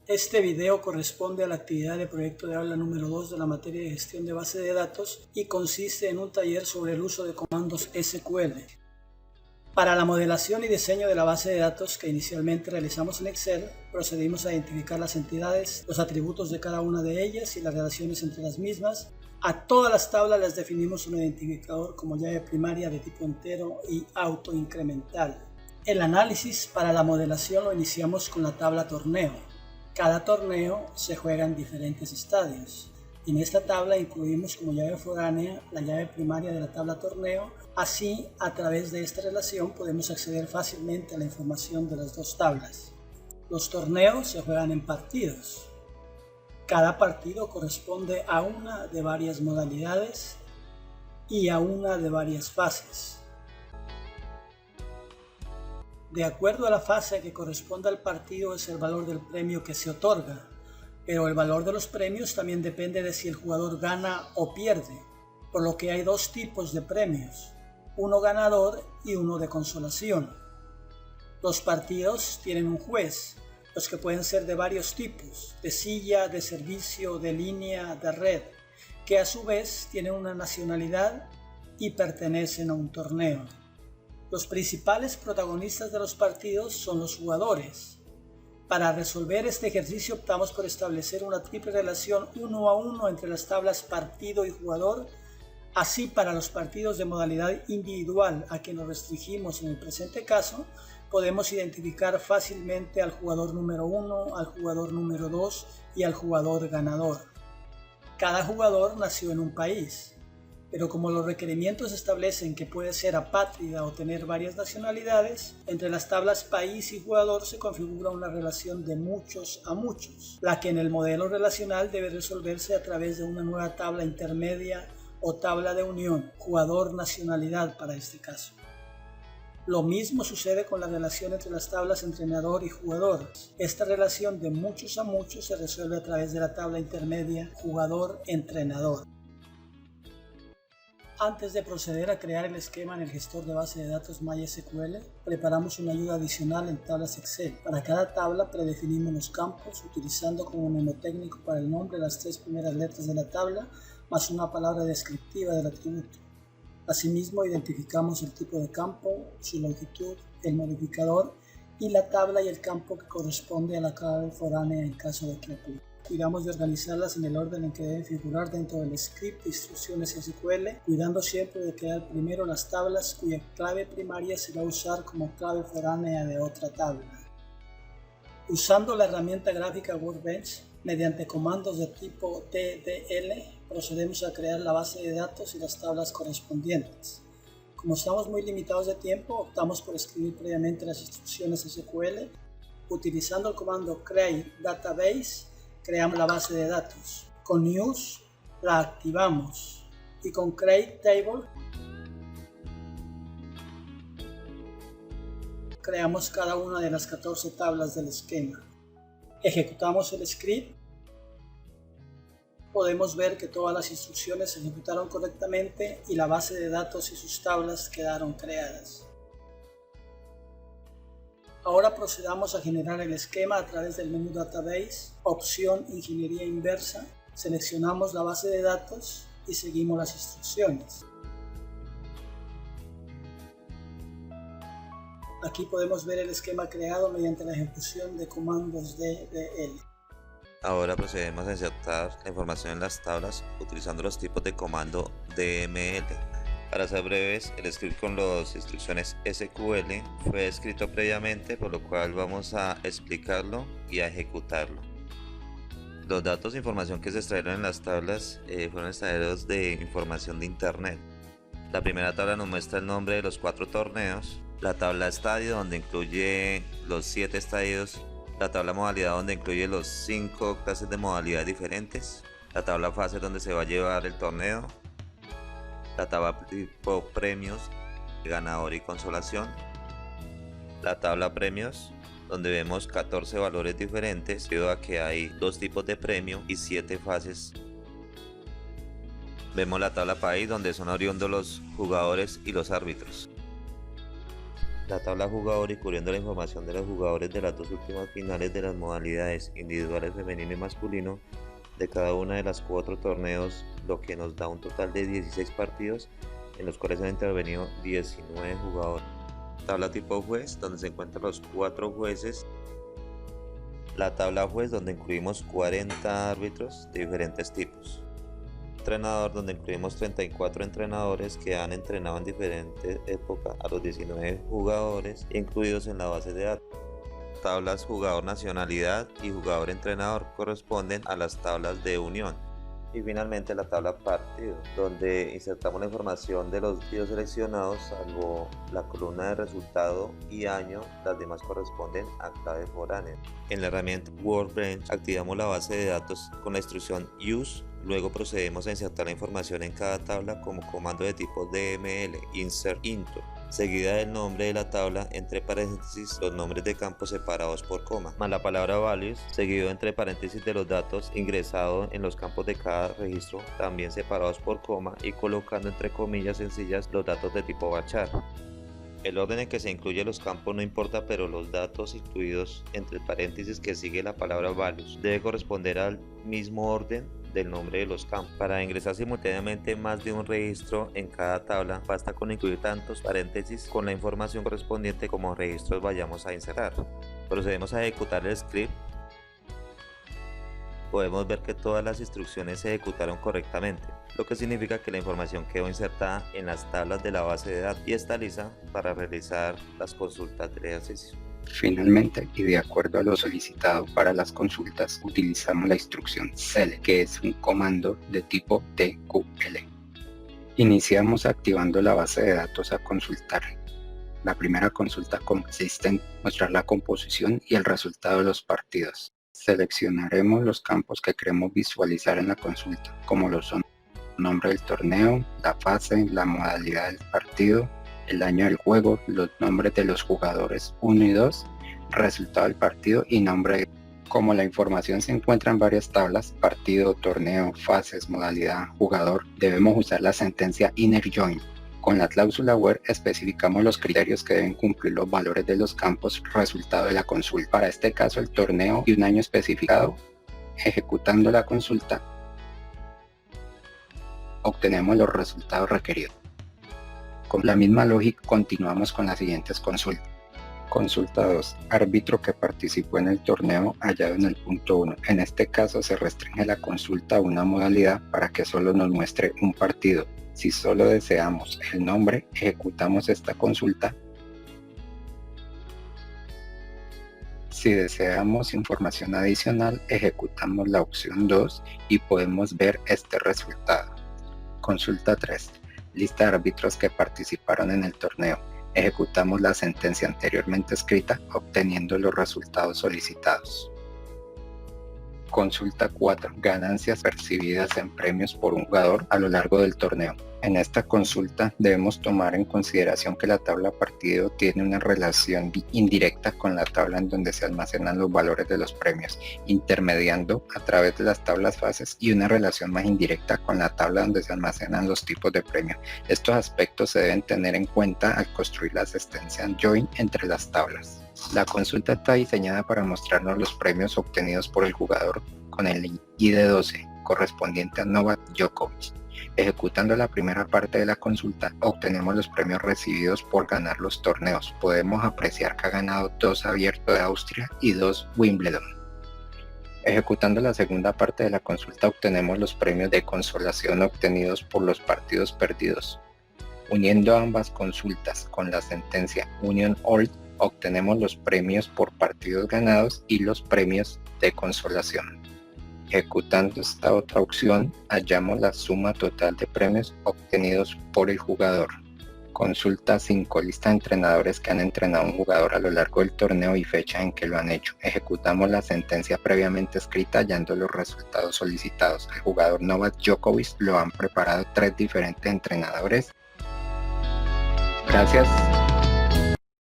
Este video corresponde a la actividad de proyecto de aula número 2 de la materia de gestión de base de datos y consiste en un taller sobre el uso de comandos SQL. Para la modelación y diseño de la base de datos que inicialmente realizamos en Excel, procedimos a identificar las entidades, los atributos de cada una de ellas y las relaciones entre las mismas. A todas las tablas les definimos un identificador como llave primaria de tipo entero y autoincremental. El análisis para la modelación lo iniciamos con la tabla torneo. Cada torneo se juega en diferentes estadios. En esta tabla incluimos como llave foránea la llave primaria de la tabla torneo. Así, a través de esta relación podemos acceder fácilmente a la información de las dos tablas. Los torneos se juegan en partidos. Cada partido corresponde a una de varias modalidades y a una de varias fases. De acuerdo a la fase que corresponde al partido es el valor del premio que se otorga, pero el valor de los premios también depende de si el jugador gana o pierde, por lo que hay dos tipos de premios, uno ganador y uno de consolación. Los partidos tienen un juez, los que pueden ser de varios tipos, de silla, de servicio, de línea, de red, que a su vez tienen una nacionalidad y pertenecen a un torneo. Los principales protagonistas de los partidos son los jugadores. Para resolver este ejercicio optamos por establecer una triple relación 1 a 1 entre las tablas partido y jugador. Así, para los partidos de modalidad individual a que nos restringimos en el presente caso, podemos identificar fácilmente al jugador número 1, al jugador número 2 y al jugador ganador. Cada jugador nació en un país, pero como los requerimientos establecen que puede ser apátrida o tener varias nacionalidades, entre las tablas país y jugador se configura una relación de muchos a muchos, la que en el modelo relacional debe resolverse a través de una nueva tabla intermedia o tabla de unión, jugador-nacionalidad para este caso. Lo mismo sucede con la relación entre las tablas entrenador y jugador. Esta relación de muchos a muchos se resuelve a través de la tabla intermedia jugador-entrenador. Antes de proceder a crear el esquema en el gestor de base de datos MySQL, preparamos una ayuda adicional en tablas Excel. Para cada tabla predefinimos los campos utilizando como mnemotécnico para el nombre las 3 primeras letras de la tabla más una palabra descriptiva del atributo. Asimismo, identificamos el tipo de campo, su longitud, el modificador y la tabla y el campo que corresponde a la clave foránea en caso de que aplique. Cuidamos de organizarlas en el orden en que deben figurar dentro del script de instrucciones SQL, cuidando siempre de crear primero las tablas cuya clave primaria se va a usar como clave foránea de otra tabla. Usando la herramienta gráfica Workbench, mediante comandos de tipo DDL, procedemos a crear la base de datos y las tablas correspondientes. Como estamos muy limitados de tiempo, optamos por escribir previamente las instrucciones SQL. Utilizando el comando create database, creamos la base de datos. Con use la activamos y con create table creamos cada una de las 14 tablas del esquema. Ejecutamos el script. Podemos ver que todas las instrucciones se ejecutaron correctamente y la base de datos y sus tablas quedaron creadas. Ahora procedamos a generar el esquema a través del menú Database, opción Ingeniería Inversa, seleccionamos la base de datos y seguimos las instrucciones. Aquí podemos ver el esquema creado mediante la ejecución de comandos DDL. Ahora procedemos a insertar la información en las tablas utilizando los tipos de comando DML. Para ser breves, el script con las instrucciones SQL fue escrito previamente, por lo cual vamos a explicarlo y a ejecutarlo. Los datos e información que se extrajeron en las tablas fueron extraídos de información de internet. La primera tabla nos muestra el nombre de los 4 torneos, la tabla estadio donde incluye los 7 estadios, la tabla modalidad donde incluye los 5 clases de modalidad diferentes, la tabla fase donde se va a llevar el torneo, la tabla tipo premios, ganador y consolación, la tabla premios donde vemos 14 valores diferentes debido a que hay 2 tipos de premio y 7 fases. Vemos la tabla país donde son oriundos los jugadores y los árbitros. la tabla jugador y cubriendo la información de los jugadores de las dos últimas finales de las modalidades individuales femenino y masculino de cada una de las 4 torneos, lo que nos da un total de 16 partidos en los cuales han intervenido 19 jugadores. Tabla tipo juez, donde se encuentran los 4 jueces. La tabla juez, donde incluimos 40 árbitros de diferentes tipos. Entrenador, donde incluimos 34 entrenadores que han entrenado en diferentes épocas a los 19 jugadores incluidos en la base de datos. Tablas jugador nacionalidad y jugador entrenador corresponden a las tablas de unión. Y finalmente la tabla partido, donde insertamos la información de los partidos seleccionados salvo la columna de resultado y año, las demás corresponden a clave foránea. En la herramienta Workbench activamos la base de datos con la instrucción use, luego procedemos a insertar la información en cada tabla como comando de tipo DML, insert into, seguida del nombre de la tabla, entre paréntesis los nombres de campos separados por coma, más la palabra values, seguido entre paréntesis de los datos ingresados en los campos de cada registro, también separados por coma, y colocando entre comillas sencillas los datos de tipo varchar. El orden en que se incluyen los campos no importa, pero los datos incluidos entre paréntesis que sigue la palabra values debe corresponder al mismo orden del nombre de los campos. Para ingresar simultáneamente más de un registro en cada tabla, basta con incluir tantos paréntesis con la información correspondiente como registros vayamos a insertar. Procedemos a ejecutar el script. Podemos ver que todas las instrucciones se ejecutaron correctamente, lo que significa que la información quedó insertada en las tablas de la base de datos y está lista para realizar las consultas del ejercicio. Finalmente, y de acuerdo a lo solicitado para las consultas, utilizamos la instrucción select, que es un comando de tipo TQL. Iniciamos activando la base de datos a consultar. La primera consulta consiste en mostrar la composición y el resultado de los partidos. Seleccionaremos los campos que queremos visualizar en la consulta, como lo son nombre del torneo, la fase, la modalidad del partido, el año del juego, los nombres de los jugadores 1 y 2, resultado del partido y nombre. Como la información se encuentra en varias tablas, partido, torneo, fases, modalidad, jugador, debemos usar la sentencia inner join. Con la cláusula where especificamos los criterios que deben cumplir los valores de los campos resultado de la consulta. Para este caso el torneo y un año especificado. Ejecutando la consulta, obtenemos los resultados requeridos. Con la misma lógica continuamos con las siguientes consultas. Consulta 2. Árbitro que participó en el torneo hallado en el punto 1. En este caso se restringe la consulta a una modalidad para que solo nos muestre un partido. Si solo deseamos el nombre, ejecutamos esta consulta. Si deseamos información adicional, ejecutamos la opción 2 y podemos ver este resultado. Consulta 3. Lista de árbitros que participaron en el torneo. Ejecutamos la sentencia anteriormente escrita, obteniendo los resultados solicitados. Consulta 4. Ganancias percibidas en premios por un jugador a lo largo del torneo. En esta consulta debemos tomar en consideración que la tabla partido tiene una relación indirecta con la tabla en donde se almacenan los valores de los premios, intermediando a través de las tablas fases, y una relación más indirecta con la tabla donde se almacenan los tipos de premios. Estos aspectos se deben tener en cuenta al construir la sentencia join entre las tablas. La consulta está diseñada para mostrarnos los premios obtenidos por el jugador con el ID 12 correspondiente a Novak Djokovic. Ejecutando la primera parte de la consulta, obtenemos los premios recibidos por ganar los torneos. Podemos apreciar que ha ganado 2 Abierto de Austria y 2 Wimbledon. Ejecutando la segunda parte de la consulta, obtenemos los premios de consolación obtenidos por los partidos perdidos. Uniendo ambas consultas con la sentencia Union All, obtenemos los premios por partidos ganados y los premios de consolación. Ejecutando esta otra opción, hallamos la suma total de premios obtenidos por el jugador. Consulta 5. Lista de entrenadores que han entrenado a un jugador a lo largo del torneo y fecha en que lo han hecho. Ejecutamos la sentencia previamente escrita hallando los resultados solicitados. Al jugador Novak Djokovic lo han preparado 3 diferentes entrenadores. Gracias.